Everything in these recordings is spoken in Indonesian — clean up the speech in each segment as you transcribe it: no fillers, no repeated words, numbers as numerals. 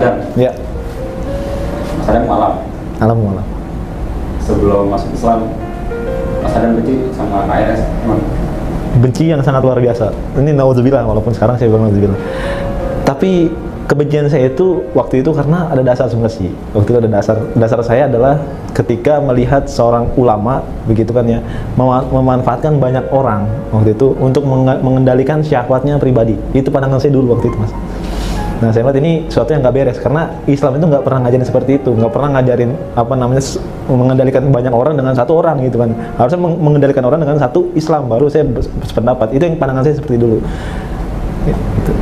Adam. Ya. Mas Adam malam. Malam. Sebelum masuk Islam, Mas Adam benci sama KRS emang? Benci yang sangat luar biasa. Ini naudzubillah, walaupun sekarang saya bilang naudzubillah. Tapi kebencian saya itu waktu itu karena ada dasar sebenarnya sih. Waktu itu ada dasar saya adalah ketika melihat seorang ulama begitu kan ya, memanfaatkan banyak orang waktu itu untuk mengendalikan syahwatnya pribadi. Itu pandangan saya dulu waktu itu, Mas. Nah, saya lihat ini sesuatu yang nggak beres karena Islam itu nggak pernah ngajarin seperti itu, nggak pernah ngajarin mengendalikan banyak orang dengan satu orang gitu kan. Harusnya mengendalikan orang dengan satu Islam, baru saya berpendapat. Itu yang pandangan saya seperti dulu. Ya, gitu.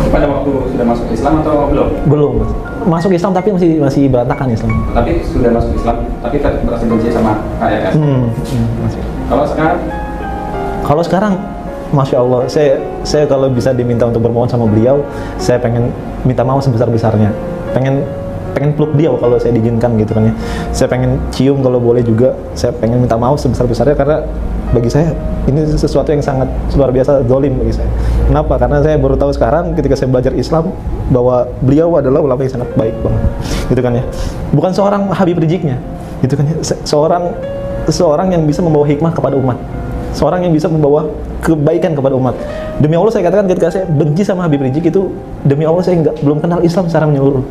Pada waktu sudah masuk Islam atau belum? Belum. Masuk Islam tapi masih berantakan Islam. Tapi sudah masuk Islam, tapi tetap merasa benci sama KRS. Kalau sekarang, Masya Allah, saya kalau bisa diminta untuk bermohon sama beliau, saya pengen minta maaf sebesar-besarnya. Pengen peluk beliau kalau saya diizinkan gitu kan ya. Saya pengen cium kalau boleh juga. Saya pengen minta maaf sebesar-besarnya karena bagi saya ini sesuatu yang sangat luar biasa zalim bagi saya. Kenapa? Karena saya baru tahu sekarang ketika saya belajar Islam bahwa beliau adalah ulama yang sangat baik banget. Gitu kan ya. Bukan seorang Habib Rijiknya. Gitu kan ya. Seorang yang bisa membawa hikmah kepada umat. Seorang yang bisa membawa kebaikan kepada umat. Demi Allah saya katakan ketika saya benci sama Habib Rijik itu, demi Allah saya belum kenal Islam secara menyeluruh.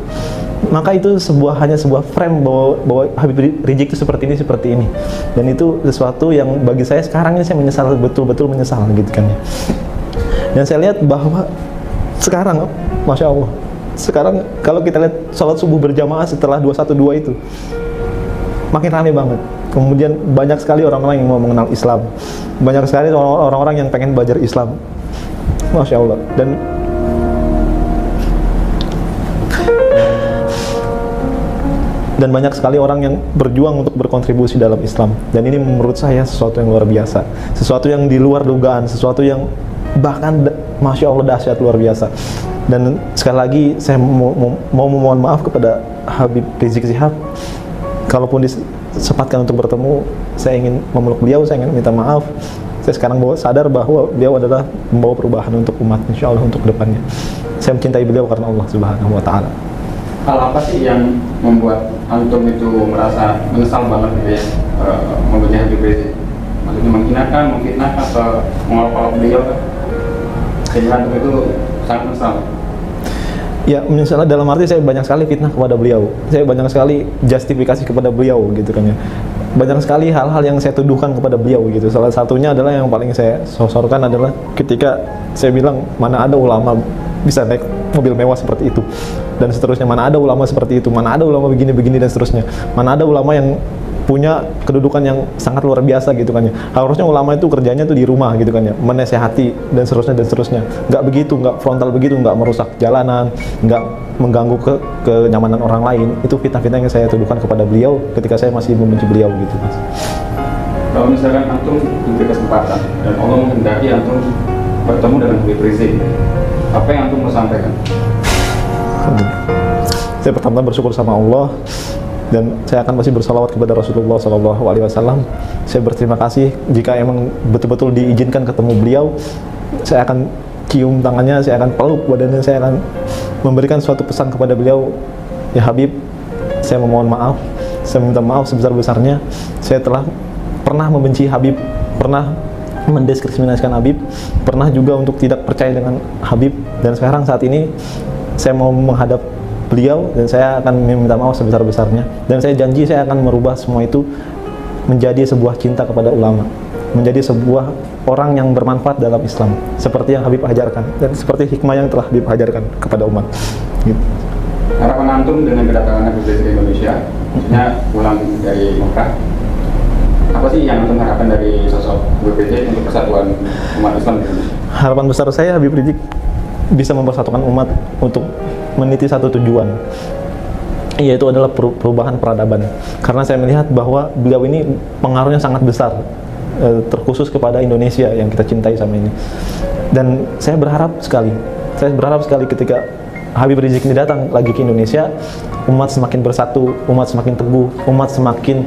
Maka itu hanya sebuah frame bahwa Habib Rijik itu seperti ini. Dan itu sesuatu yang bagi saya sekarang ini saya menyesal, betul-betul menyesal gitu kan ya. Dan saya lihat bahwa sekarang, Masya Allah, sekarang kalau kita lihat sholat subuh berjamaah setelah 212 itu makin ramai banget. Kemudian banyak sekali orang-orang yang mau mengenal Islam, banyak sekali orang-orang yang pengen belajar Islam, Masya Allah. Dan banyak sekali orang yang berjuang untuk berkontribusi dalam Islam. Dan ini menurut saya sesuatu yang luar biasa, sesuatu yang di luar dugaan, sesuatu yang bahkan Masya Allah dahsyat luar biasa. Dan sekali lagi saya mau memohon maaf kepada Habib Rizik Syihab. Kalaupun disempatkan untuk bertemu, saya ingin memeluk beliau, saya ingin minta maaf. Saya sekarang sadar bahwa beliau adalah membawa perubahan untuk umat, insya Allah untuk kedepannya. Saya mencintai beliau karena Allah Subhanahu wa Ta'ala. Hal apa sih yang membuat antum itu merasa menyesal banget gitu ya, membenci Habib Rizik? Maksudnya menghinakan, memfitnah, atau mengolok-olok beliau kan? Sehingga antum itu sangat menyesal. Ya, misalnya dalam arti saya banyak sekali fitnah kepada beliau, saya banyak sekali justifikasi kepada beliau gitu kan ya. Banyak sekali hal-hal yang saya tuduhkan kepada beliau gitu. Salah satunya adalah yang paling saya sosorkan adalah ketika saya bilang mana ada ulama bisa naik mobil mewah seperti itu dan seterusnya, mana ada ulama seperti itu, mana ada ulama begini-begini dan seterusnya, mana ada ulama yang punya kedudukan yang sangat luar biasa gitu kan ya. Harusnya ulama itu kerjanya tuh di rumah gitu kan ya, menasehati dan seterusnya. Nggak begitu, nggak frontal begitu, nggak merusak jalanan, nggak mengganggu kenyamanan orang lain. Itu fitnah-fitnah yang saya tuduhkan kepada beliau ketika saya masih membenci beliau gitu, Mas. Kalau misalkan antum diberi kesempatan dan Allah menghendaki antum bertemu dengan Habib Rizik, apa yang antum mau sampaikan? Saya pertama bersyukur sama Allah, dan saya akan masih bersalawat kepada Rasulullah SAW. Saya berterima kasih jika emang betul-betul diizinkan ketemu beliau. Saya akan cium tangannya, saya akan peluk badannya, saya akan memberikan suatu pesan kepada beliau. Ya Habib, saya memohon maaf, saya minta maaf sebesar-besarnya. Saya telah pernah membenci Habib, pernah mendiskriminasikan Habib, pernah juga untuk tidak percaya dengan Habib. Dan sekarang saat ini saya mau menghadap beliau dan saya akan meminta maaf sebesar-besarnya, dan saya janji saya akan merubah semua itu menjadi sebuah cinta kepada ulama, menjadi sebuah orang yang bermanfaat dalam Islam seperti yang Habib ajarkan dan seperti hikmah yang telah Habib ajarkan kepada umat gitu. Harapan antum dengan kedatangan Habib Rizik ke Indonesia, maksudnya pulang dari Mekah, apa sih yang antum harapkan dari sosok Habib Rizik untuk persatuan umat Islam di Indonesia? Harapan besar saya Habib Rizik bisa mempersatukan umat untuk meniti satu tujuan, yaitu adalah perubahan peradaban. Karena saya melihat bahwa beliau ini pengaruhnya sangat besar, terkhusus kepada Indonesia yang kita cintai sama ini. Dan saya berharap sekali ketika Habib Rizik ini datang lagi ke Indonesia, umat semakin bersatu, umat semakin teguh, umat semakin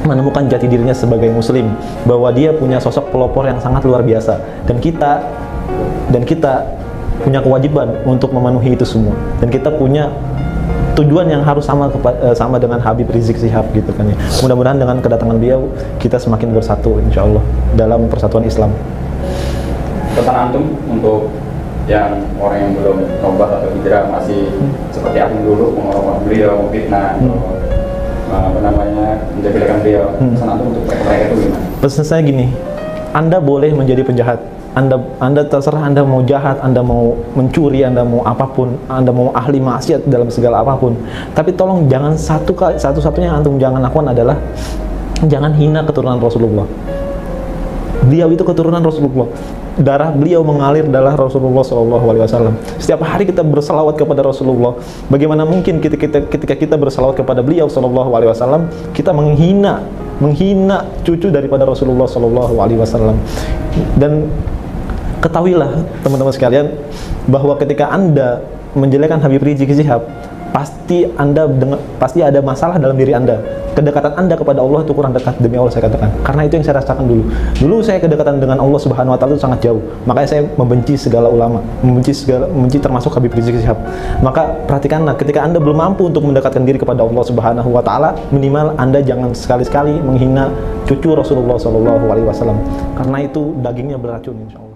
menemukan jati dirinya sebagai muslim, bahwa dia punya sosok pelopor yang sangat luar biasa, dan kita punya kewajiban untuk memenuhi itu semua, dan kita punya tujuan yang harus sama dengan Habib Rizik Syihab gitu kan ya. Mudah-mudahan dengan kedatangan beliau kita semakin bersatu insya Allah dalam persatuan Islam. Pesan antum untuk yang orang yang belum tobat atau hijrah masih seperti antum dulu, mengorbankan beliau, memfitnah, apa namanya, menjadikan beliau. Pesan antum untuk mereka itu gimana? Pesan saya gini, Anda boleh menjadi penjahat. Anda terserah Anda mau jahat, Anda mau mencuri, Anda mau apapun, Anda mau ahli maksiat dalam segala apapun. Tapi tolong jangan satu-satunya yang antum jangan lakukan adalah jangan hina keturunan Rasulullah. Beliau itu keturunan Rasulullah. Darah beliau mengalir darah Rasulullah SAW. Setiap hari kita berselawat kepada Rasulullah. Bagaimana mungkin ketika kita berselawat kepada beliau SAW, kita menghina cucu daripada Rasulullah SAW. Dan ketahuilah teman-teman sekalian bahwa ketika Anda menjelekkan Habib Rizik Syihab, pasti ada masalah dalam diri Anda. Kedekatan Anda kepada Allah itu kurang dekat, demi Allah saya katakan. Karena itu yang saya rasakan dulu. Dulu saya kedekatan dengan Allah Subhanahu wa taala itu sangat jauh. Makanya saya membenci segala ulama, membenci termasuk Habib Rizik Syihab. Maka perhatikanlah, ketika Anda belum mampu untuk mendekatkan diri kepada Allah Subhanahu wa taala, minimal Anda jangan sekali-sekali menghina cucu Rasulullah SAW. Karena itu dagingnya beracun insyaallah.